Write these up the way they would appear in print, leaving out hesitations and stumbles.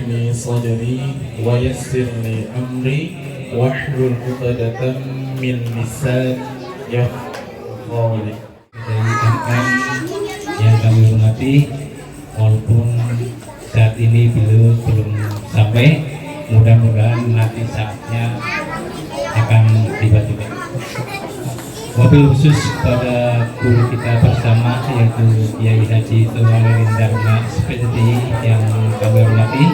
li sadri wa yassir li amri wahlul 'uqdatam min lisani yafqahu qawli. Yang kami hormati, walaupun saat ini belum sampai, mudah-mudahan nanti saatnya akan tiba-tiba. Wabil khusus pada guru kita bersama, yaitu Kiai Haji Tuwalirin Dharma seperti yang kami hormati.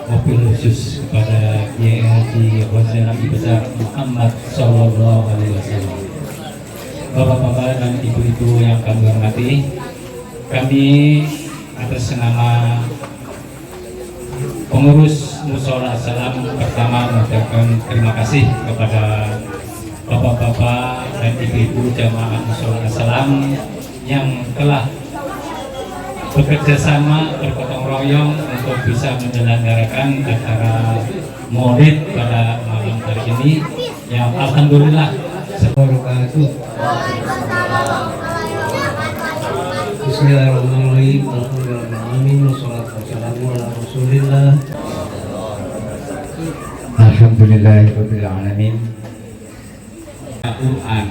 Wabil khusus kepada Kiai Haji Wazir Nabi Besar Muhammad Sallallahu Alaihi Wasallam. Bapak-bapak dan ibu-ibu yang kami hormati, kami atas nama pengurus Mushola Salam pertama mengucapkan terima kasih kepada bapak-bapak dan ibu-ibu jamaah Mushola Salam yang telah bekerja sama bergotong royong untuk bisa menyelenggarakan acara Maulid pada malam hari ini yang alhamdulillah Bismillahirrahmanirrahim. Alhamdulillahirrahmanirrahim. Wassalatu wassalamu ala Rasulillah. Alhamdulillahirabbil alamin. Al-Quran.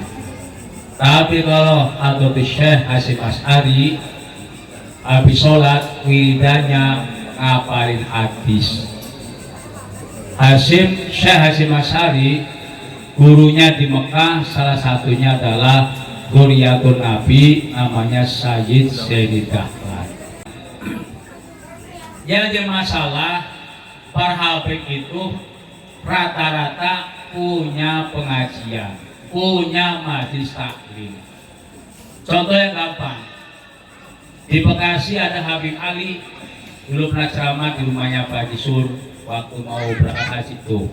Tapi kalau Hadratus Syekh Hasyim Asy'ari habis sholat wiridannya ngapalin hadis. Syekh Hasyim Asy'ari gurunya di Mekah salah satunya adalah Guriyatun Nabi, namanya Sayyid Sayyid Dahlan. Yang jadi masalah para habib itu rata-rata punya pengajian, punya majelis taklim. Contoh yang gampang, di Bekasi ada Habib Ali, dulu pernah ceramah di rumahnya Pak Haji Sur waktu mau berangkat haji itu.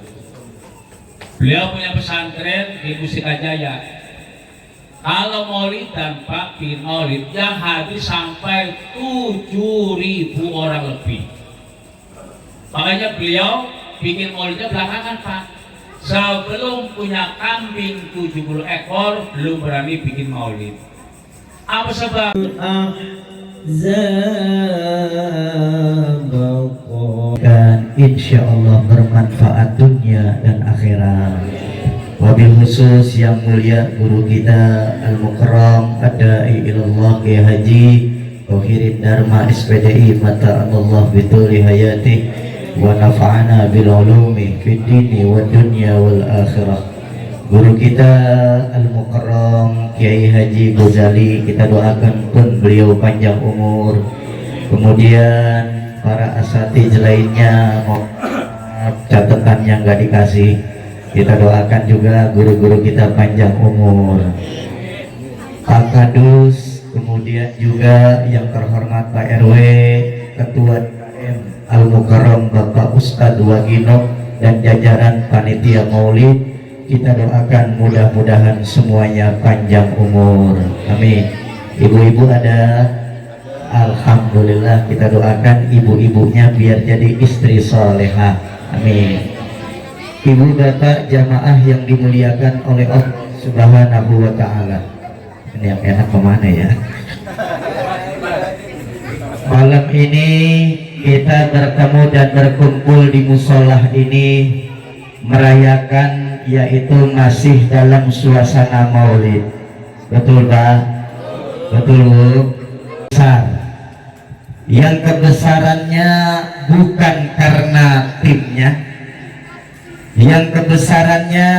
Beliau punya pesantren di Mustikajaya. Kalau maulid dan Pak bin Maulid yang habis sampai 7.000 orang lebih. Makanya beliau bikin maulidnya belakangan Pak. Sebelum punya kambing 70 ekor belum berani bikin maulid. Apa sebab? Dan insya Allah bermanfaat dunia dan akhirat. Wabil khusus yang mulia guru kita Al-Mukarram Ad-Da'i Ilallah Kiai Haji Tauhirin Dharma SPDI Mata Allah bituli hayati wa nafa'ana bil ulumi fid dini wa dunya wal akhirah. Guru kita Al-Mukarram Kiai Haji Ghazali, kita doakan pun beliau panjang umur. Kemudian para asatidz lainnya, catatan yang gak dikasih, kita doakan juga guru-guru kita panjang umur. Pak Kadus, kemudian juga yang terhormat Pak RW, Ketua DM Al-Mukarram Bapak Ustadz Wagino dan jajaran panitia Maulid, kita doakan mudah-mudahan semuanya panjang umur. Amin. Ibu-ibu ada? Alhamdulillah, kita doakan ibu-ibunya biar jadi istri solehah. Amin. Ibu bapak jamaah yang dimuliakan oleh Allah Subhanahu wa ta'ala. Ini yang enak kemana ya? Malam ini kita bertemu dan berkumpul di musolah ini merayakan, yaitu masih dalam suasana maulid. Betul Pak? Betul Bu? Besar. Yang kebesarannya bukan karena timnya, yang kebesarannya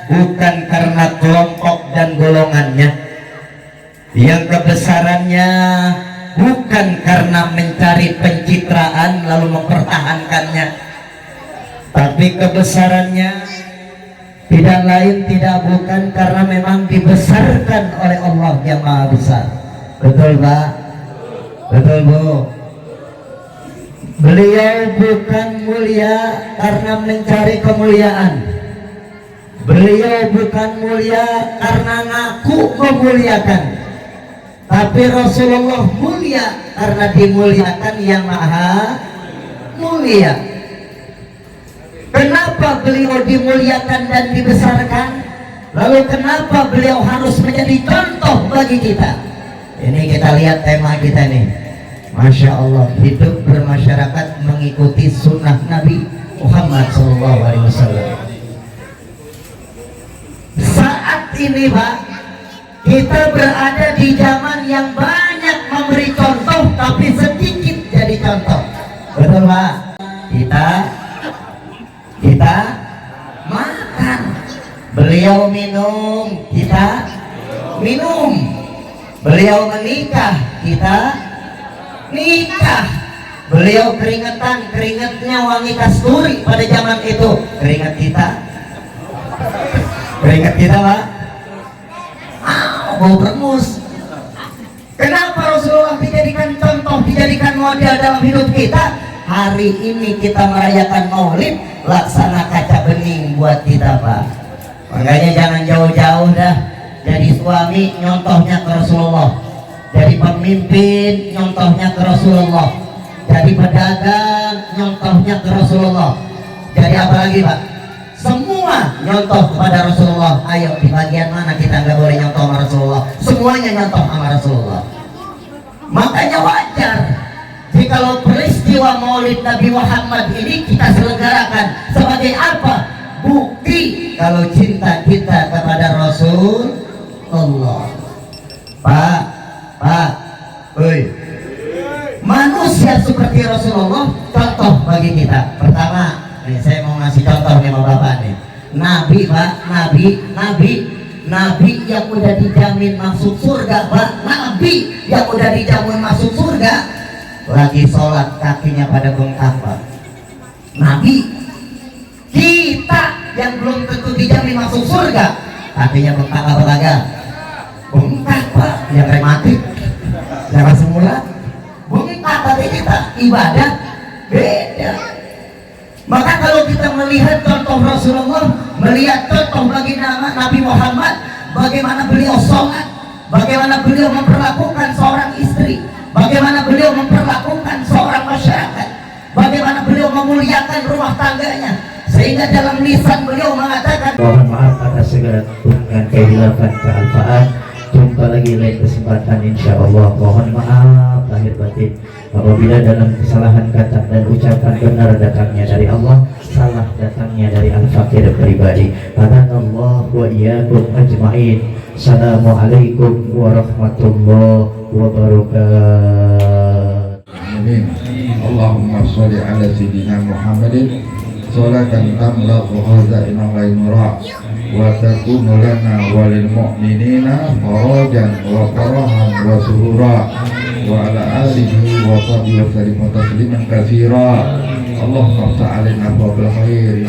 bukan karena kelompok dan golongannya, yang kebesarannya bukan karena mencari pencitraan lalu mempertahankannya, tapi kebesarannya tidak lain tidak bukan karena memang dibesarkan oleh Allah yang Maha Besar. Betul Pak? Betul Bu? Beliau bukan mulia karena mencari kemuliaan. Beliau bukan mulia karena ngaku memuliakan. Tapi Rasulullah mulia karena dimuliakan yang Maha Mulia. Kenapa beliau dimuliakan dan dibesarkan? Lalu kenapa beliau harus menjadi contoh bagi kita? Ini kita lihat tema kita nih. Masya Allah, hidup bermasyarakat mengikuti sunnah Nabi Muhammad SAW. Saat ini Pak, kita berada di zaman yang banyak memberi contoh tapi sedikit jadi contoh. Betul Pak? Kita makan, beliau minum, kita minum, beliau menikah, kita nikah, beliau keringetan, keringetnya wangi kasturi pada zaman itu, keringet kita Pak, bau berengus. Kenapa Rasulullah dijadikan contoh, dijadikan model dalam hidup kita? Hari ini kita merayakan Maulid, laksana kaca bening buat kita Pak. Makanya jangan jauh-jauh dah. Jadi suami nyontohnya ke Rasulullah, jadi pemimpin nyontohnya ke Rasulullah, jadi pedagang nyontohnya ke Rasulullah, jadi apa lagi Pak? Semua nyontoh kepada Rasulullah. Ayo, di bagian mana kita nggak boleh nyontoh sama Rasulullah? Semuanya nyontoh sama Rasulullah. Makanya wajar jikalau peristiwa Maulid Nabi Muhammad ini kita selenggarakan sebagai apa? Bukti kalau cinta kita kepada Rasulullah. Pak, manusia seperti Rasulullah contoh bagi kita. Pertama, nih saya mau ngasih contoh nih sama Bapak nih. Nabi Pak, Nabi yang udah dijamin masuk surga Pak. Nabi yang udah dijamin masuk surga lagi sholat kakinya pada bengkak Pak. Nabi. Kita yang belum tentu dijamin masuk surga kakinya bengkak apa kagak? Bengkak Pak, yang rematik, yang semula bengkak. Tapi kita ibadah beda. Maka kalau kita melihat contoh Rasulullah, melihat contoh bagi nama Nabi Muhammad, bagaimana beliau sholat, bagaimana beliau memperlakukan seorang istri, bagaimana beliau memperlakukan seorang masyarakat, bagaimana beliau memuliakan rumah tangganya, sehingga dalam lisan beliau mengatakan, mohon maaf atas segala kekurangan, kehilafan, kealfaan. Jumpa lagi lain kesempatan insyaallah. Mohon maaf lahir batin apabila dalam kesalahan kata dan ucapan benar datangnya dari Allah, salah datangnya dari al-fakir pribadi. Hadanallahu wa iyyakum ajmain. Assalamualaikum warahmatullahi wabarakatuh. Amin. Allahumma sholli ala sayyidina Muhammadin sholatan tamla'u khazaina ghainura wa takunu lana walil mu'minina farajan wa farahan wa surura wa ala alihi wa sahbihi wa sallim tasliman katsira. Allahumma ftah alaina babal khair.